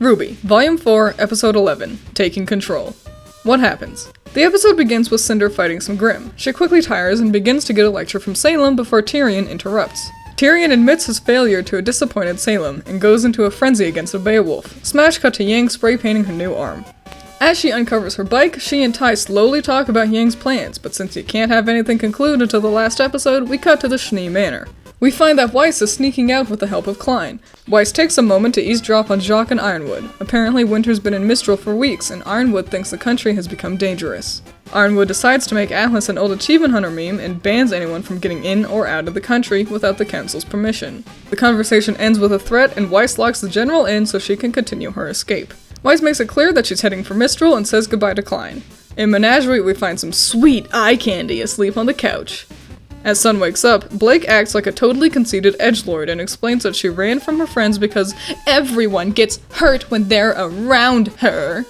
RWBY, Volume 4, Episode 11, Taking Control. What happens? The episode begins with Cinder fighting some Grimm. She quickly tires and begins to get a lecture from Salem before Tyrion interrupts. Tyrion admits his failure to a disappointed Salem and goes into a frenzy against a Beowulf. Smash cut to Yang spray painting her new arm. As she uncovers her bike, she and Ty slowly talk about Yang's plans, but since you can't have anything conclude until the last episode, we cut to the Schnee Manor. We find that Weiss is sneaking out with the help of Klein. Weiss takes a moment to eavesdrop on Jacques and Ironwood. Apparently winter's been in Mistral for weeks, and Ironwood thinks the country has become dangerous. Ironwood decides to make Atlas an old achievement hunter meme and bans anyone from getting in or out of the country without the council's permission. The conversation ends with a threat, and Weiss locks the general in so she can continue her escape. Weiss makes it clear that she's heading for Mistral and says goodbye to Klein. In Menagerie, we find some sweet eye candy asleep on the couch. As Sun wakes up, Blake acts like a totally conceited edgelord and explains that she ran from her friends because everyone gets hurt when they're around her.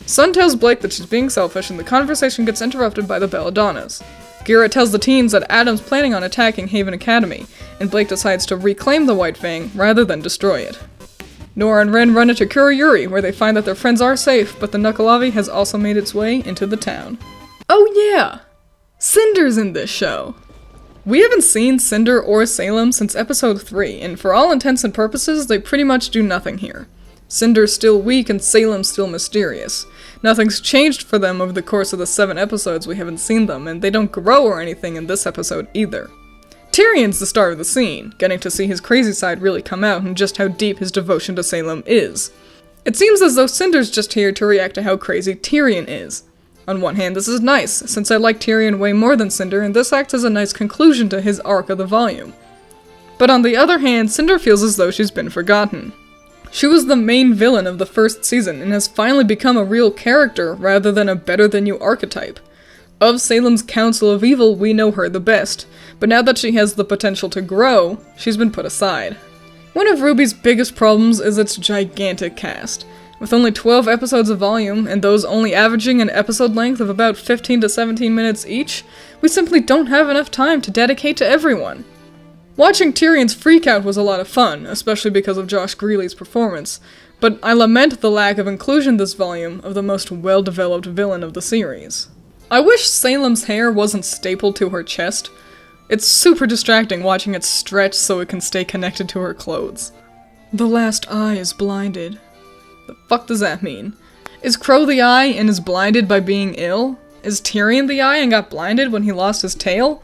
Sun tells Blake that she's being selfish and the conversation gets interrupted by the Belladonnas. Gira tells the teens that Adam's planning on attacking Haven Academy, and Blake decides to reclaim the White Fang rather than destroy it. Nora and Ren run into Kuriyuri, where they find that their friends are safe, but the Knuckleavi has also made its way into the town. Oh yeah! Cinder's in this show! We haven't seen Cinder or Salem since episode 3, and for all intents and purposes, they pretty much do nothing here. Cinder's still weak and Salem's still mysterious. Nothing's changed for them over the course of the 7 episodes we haven't seen them, and they don't grow or anything in this episode either. Tyrion's the star of the scene, getting to see his crazy side really come out and just how deep his devotion to Salem is. It seems as though Cinder's just here to react to how crazy Tyrion is. On one hand, this is nice, since I like Tyrion way more than Cinder, and this acts as a nice conclusion to his arc of the volume. But on the other hand, Cinder feels as though she's been forgotten. She was the main villain of the first season, and has finally become a real character rather than a better-than-you archetype. Of Salem's Council of Evil, we know her the best, but now that she has the potential to grow, she's been put aside. One of RWBY's biggest problems is its gigantic cast. With only 12 episodes of volume, and those only averaging an episode length of about 15 to 17 minutes each, we simply don't have enough time to dedicate to everyone. Watching Tyrion's freakout was a lot of fun, especially because of Josh Greeley's performance, but I lament the lack of inclusion this volume of the most well-developed villain of the series. I wish Salem's hair wasn't stapled to her chest. It's super distracting watching it stretch so it can stay connected to her clothes. The last eye is blinded. The fuck does that mean? Is Crow the eye and is blinded by being ill? Is Tyrion the eye and got blinded when he lost his tail?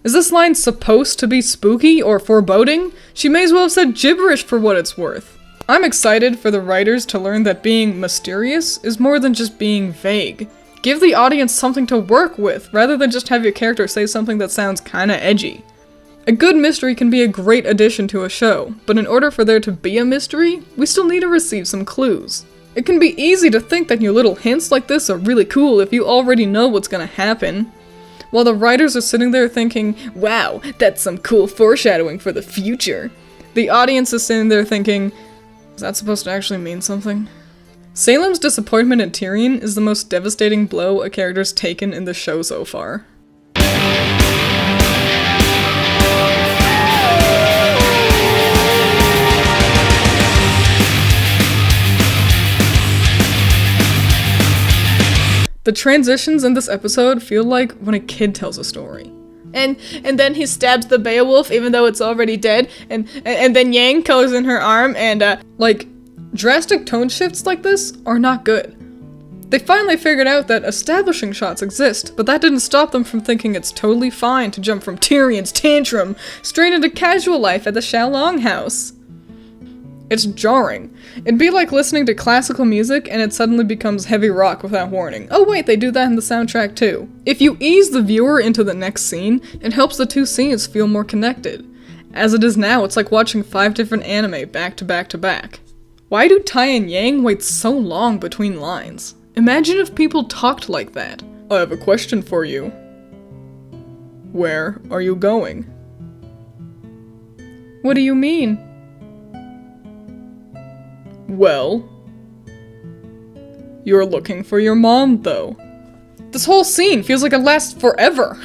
Is this line supposed to be spooky or foreboding? She may as well have said gibberish for what it's worth. I'm excited for the writers to learn that being mysterious is more than just being vague. Give the audience something to work with, rather than just have your character say something that sounds kinda edgy. A good mystery can be a great addition to a show, but in order for there to be a mystery, we still need to receive some clues. It can be easy to think that your little hints like this are really cool if you already know what's gonna happen. While the writers are sitting there thinking, wow, that's some cool foreshadowing for the future, the audience is sitting there thinking, is that supposed to actually mean something? Salem's disappointment in Tyrion is the most devastating blow a character's taken in the show so far. The transitions in this episode feel like when a kid tells a story. And then he stabs the Beowulf even though it's already dead, and then Yang colors in her arm, and like, drastic tone shifts like this are not good. They finally figured out that establishing shots exist, but that didn't stop them from thinking it's totally fine to jump from Tyrion's tantrum straight into casual life at the Xiaolong house. It's jarring. It'd be like listening to classical music and it suddenly becomes heavy rock without warning. Oh wait, they do that in the soundtrack too. If you ease the viewer into the next scene, it helps the two scenes feel more connected. As it is now, it's like watching 5 different anime back to back to back. Why do Tai and Yang wait so long between lines? Imagine if people talked like that. I have a question for you. Where are you going? What do you mean? Well, you're looking for your mom, though. This whole scene feels like it lasts forever.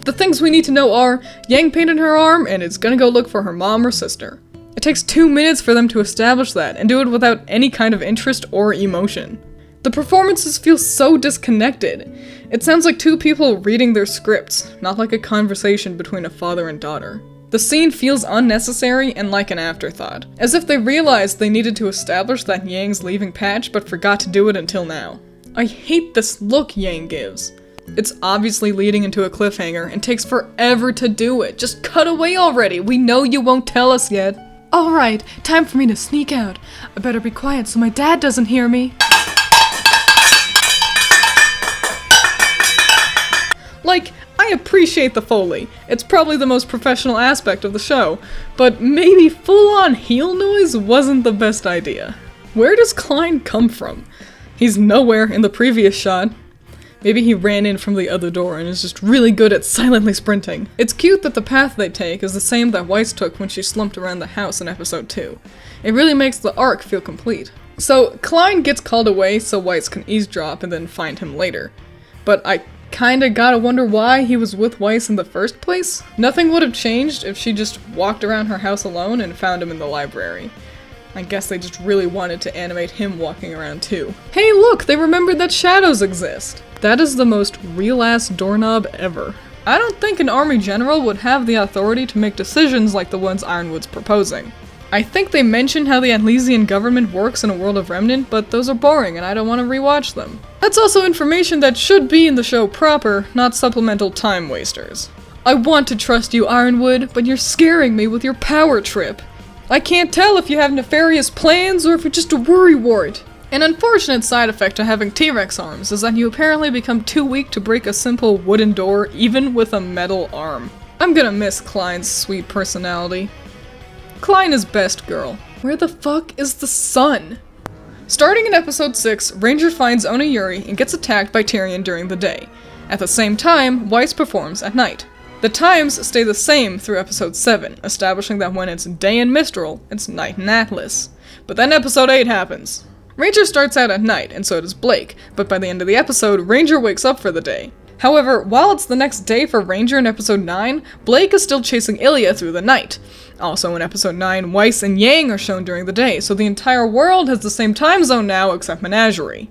The things we need to know are, Yang painted her arm and is gonna go look for her mom or sister. It takes 2 minutes for them to establish that, and do it without any kind of interest or emotion. The performances feel so disconnected. It sounds like two people reading their scripts, not like a conversation between a father and daughter. The scene feels unnecessary and like an afterthought, as if they realized they needed to establish that Yang's leaving Patch but forgot to do it until now. I hate this look Yang gives. It's obviously leading into a cliffhanger and takes forever to do it. Just cut away already, we know you won't tell us yet. Alright, time for me to sneak out. I better be quiet so my dad doesn't hear me. Like, I appreciate the Foley. It's probably the most professional aspect of the show, but maybe full-on heel noise wasn't the best idea. Where does Klein come from? He's nowhere in the previous shot. Maybe he ran in from the other door and is just really good at silently sprinting. It's cute that the path they take is the same that Weiss took when she slumped around the house in episode 2. It really makes the arc feel complete. So, Klein gets called away so Weiss can eavesdrop and then find him later. But I kinda gotta wonder why he was with Weiss in the first place? Nothing would have changed if she just walked around her house alone and found him in the library. I guess they just really wanted to animate him walking around too. Hey look, they remembered that shadows exist! That is the most real-ass doorknob ever. I don't think an army general would have the authority to make decisions like the ones Ironwood's proposing. I think they mention how the Atlesian government works in a world of Remnant, but those are boring and I don't want to rewatch them. That's also information that should be in the show proper, not supplemental time wasters. I want to trust you, Ironwood, but you're scaring me with your power trip. I can't tell if you have nefarious plans or if you're just a worrywart. An unfortunate side effect to having T-Rex arms is that you apparently become too weak to break a simple wooden door even with a metal arm. I'm gonna miss Klein's sweet personality. Klein is best girl. Where the fuck is the sun? Starting in episode 6, Ranger finds Oniyuri and gets attacked by Tyrion during the day. At the same time, Weiss performs at night. The times stay the same through episode 7, establishing that when it's day in Mistral, it's night in Atlas. But then episode 8 happens. Ranger starts out at night, and so does Blake, but by the end of the episode, Ranger wakes up for the day. However, while it's the next day for Ranger in episode 9, Blake is still chasing Ilya through the night. Also in episode 9, Weiss and Yang are shown during the day, so the entire world has the same time zone now except Menagerie.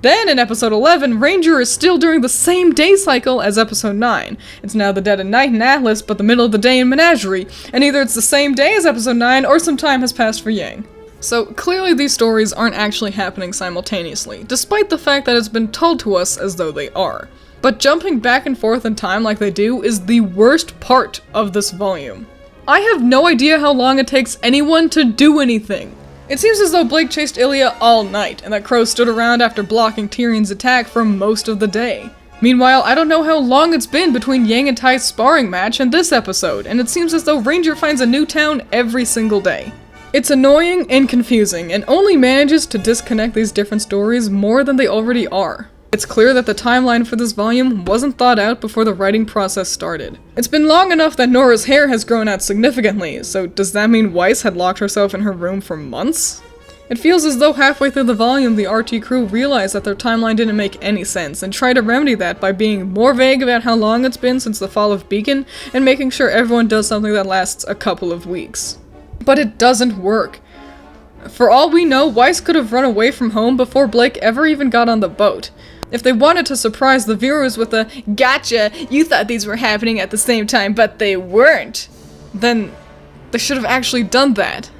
Then in episode 11, Ranger is still during the same day cycle as episode 9. It's now the dead of night in Atlas, but the middle of the day in Menagerie, and either it's the same day as episode 9 or some time has passed for Yang. So clearly these stories aren't actually happening simultaneously, despite the fact that it's been told to us as though they are. But jumping back and forth in time like they do is the worst part of this volume. I have no idea how long it takes anyone to do anything. It seems as though Blake chased Ilya all night, and that Crow stood around after blocking Tyrion's attack for most of the day. Meanwhile, I don't know how long it's been between Yang and Ty's sparring match and this episode, and it seems as though Ranger finds a new town every single day. It's annoying and confusing, and only manages to disconnect these different stories more than they already are. It's clear that the timeline for this volume wasn't thought out before the writing process started. It's been long enough that Nora's hair has grown out significantly, so does that mean Weiss had locked herself in her room for months? It feels as though halfway through the volume the RT crew realized that their timeline didn't make any sense, and tried to remedy that by being more vague about how long it's been since the fall of Beacon, and making sure everyone does something that lasts a couple of weeks. But it doesn't work. For all we know, Weiss could have run away from home before Blake ever even got on the boat. If they wanted to surprise the viewers with a "Gotcha, you thought these were happening at the same time, but they weren't," then they should have actually done that.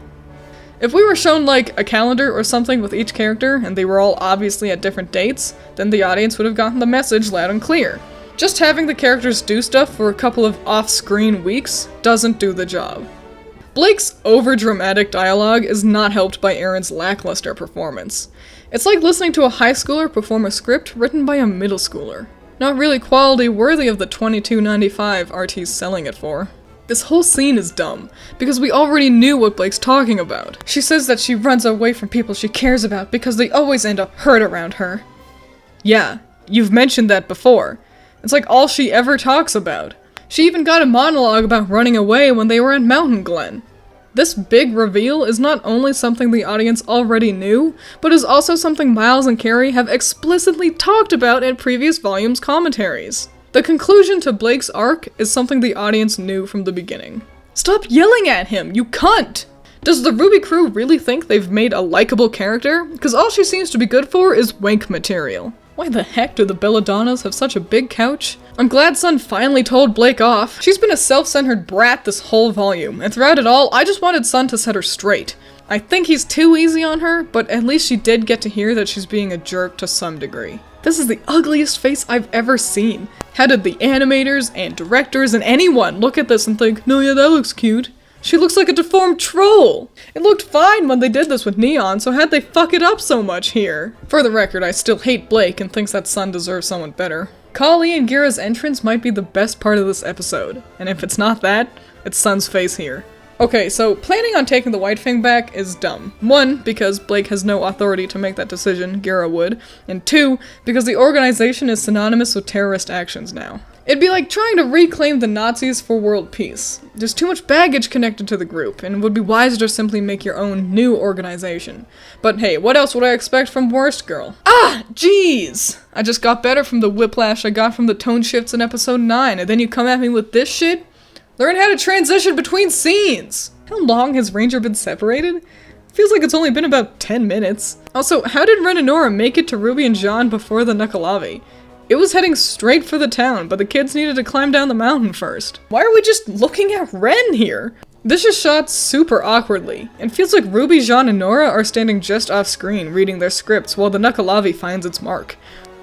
If we were shown like a calendar or something with each character, and they were all obviously at different dates, then the audience would have gotten the message loud and clear. Just having the characters do stuff for a couple of off-screen weeks doesn't do the job. Blake's over-dramatic dialogue is not helped by Aaron's lackluster performance. It's like listening to a high schooler perform a script written by a middle schooler. Not really quality worthy of the $22.95 RT's selling it for. This whole scene is dumb, because we already knew what Blake's talking about. She says that she runs away from people she cares about because they always end up hurt around her. Yeah, you've mentioned that before. It's like all she ever talks about. She even got a monologue about running away when they were at Mountain Glen. This big reveal is not only something the audience already knew, but is also something Miles and Carrie have explicitly talked about in previous volumes' commentaries. The conclusion to Blake's arc is something the audience knew from the beginning. Stop yelling at him, you cunt! Does the RWBY crew really think they've made a likable character? Because all she seems to be good for is wank material. Why the heck do the Belladonnas have such a big couch? I'm glad Sun finally told Blake off. She's been a self-centered brat this whole volume, and throughout it all, I just wanted Sun to set her straight. I think he's too easy on her, but at least she did get to hear that she's being a jerk to some degree. This is the ugliest face I've ever seen. How did the animators and directors and anyone look at this and think, no, yeah, that looks cute? She looks like a deformed troll! It looked fine when they did this with Neon, so how'd they fuck it up so much here? For the record, I still hate Blake and thinks that Sun deserves someone better. Kali and Gira's entrance might be the best part of this episode, and if it's not that, it's Sun's face here. Okay, so planning on taking the White Fang back is dumb. 1, because Blake has no authority to make that decision, Gira would, and 2, because the organization is synonymous with terrorist actions now. It'd be like trying to reclaim the Nazis for world peace. There's too much baggage connected to the group, and it would be wiser to simply make your own new organization. But hey, what else would I expect from Worst Girl? Ah, jeez! I just got better from the whiplash I got from the tone shifts in episode 9, and then you come at me with this shit? Learn how to transition between scenes! How long has Ranger been separated? Feels like it's only been about 10 minutes. Also, how did Ren and Nora make it to Ruby and Jean before the Nukkalavi? It was heading straight for the town, but the kids needed to climb down the mountain first. Why are we just looking at Ren here? This is shot super awkwardly. It feels like Ruby, Jean, and Nora are standing just off screen reading their scripts while the Nukkalavi finds its mark.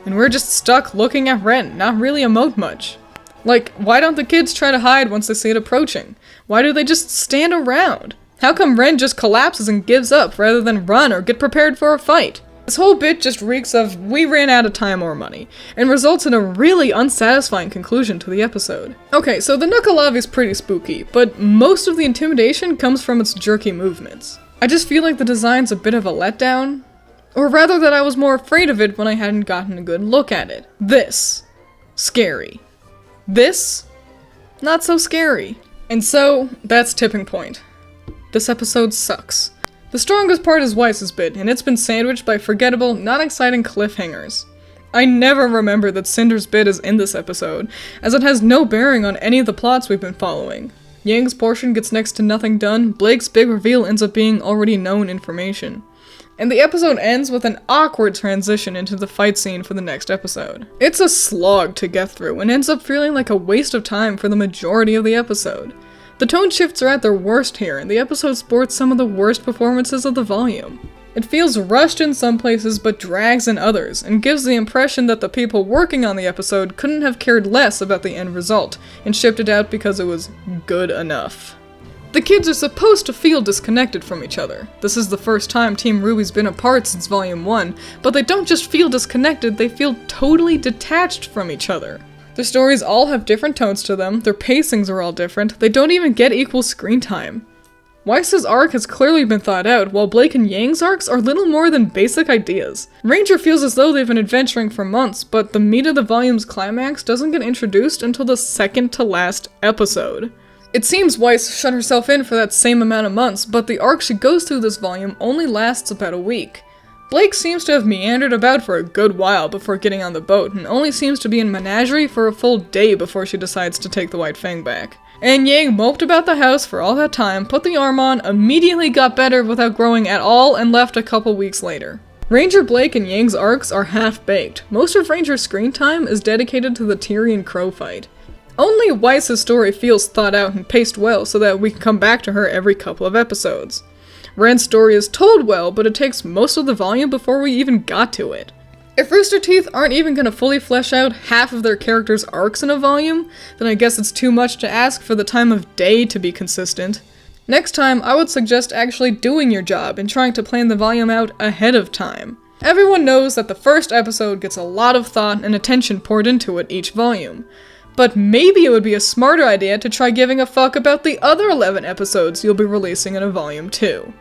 And we're just stuck looking at Ren, not really emote much. Like, why don't the kids try to hide once they see it approaching? Why do they just stand around? How come Ren just collapses and gives up rather than run or get prepared for a fight? This whole bit just reeks of we ran out of time or money, and results in a really unsatisfying conclusion to the episode. Okay, so the Nukkalavi's pretty spooky, but most of the intimidation comes from its jerky movements. I just feel like the design's a bit of a letdown, or rather that I was more afraid of it when I hadn't gotten a good look at it. This, scary. This, not so scary. And so, that's tipping point. This episode sucks. The strongest part is Weiss's bit, and it's been sandwiched by forgettable, not exciting cliffhangers. I never remember that Cinder's bit is in this episode, as it has no bearing on any of the plots we've been following. Yang's portion gets next to nothing done, Blake's big reveal ends up being already known information. And the episode ends with an awkward transition into the fight scene for the next episode. It's a slog to get through, and ends up feeling like a waste of time for the majority of the episode. The tone shifts are at their worst here, and the episode sports some of the worst performances of the volume. It feels rushed in some places but drags in others, and gives the impression that the people working on the episode couldn't have cared less about the end result, and shipped it out because it was good enough. The kids are supposed to feel disconnected from each other. This is the first time Team RWBY's been apart since Volume 1, but they don't just feel disconnected, they feel totally detached from each other. Their stories all have different tones to them, their pacings are all different, they don't even get equal screen time. Weiss's arc has clearly been thought out, while Blake and Yang's arcs are little more than basic ideas. Ranger feels as though they've been adventuring for months, but the meat of the volume's climax doesn't get introduced until the second to last episode. It seems Weiss shut herself in for that same amount of months, but the arc she goes through this volume only lasts about a week. Blake seems to have meandered about for a good while before getting on the boat, and only seems to be in Menagerie for a full day before she decides to take the White Fang back. And Yang moped about the house for all that time, put the arm on, immediately got better without growing at all, and left a couple weeks later. Ranger Blake and Yang's arcs are half-baked. Most of Ranger's screen time is dedicated to the Tyrion Crow fight. Only Weiss's story feels thought out and paced well so that we can come back to her every couple of episodes. Ren's story is told well, but it takes most of the volume before we even got to it. If Rooster Teeth aren't even going to fully flesh out half of their characters' arcs in a volume, then I guess it's too much to ask for the time of day to be consistent. Next time, I would suggest actually doing your job and trying to plan the volume out ahead of time. Everyone knows that the first episode gets a lot of thought and attention poured into it each volume. But maybe it would be a smarter idea to try giving a fuck about the other 11 episodes you'll be releasing in a volume 2.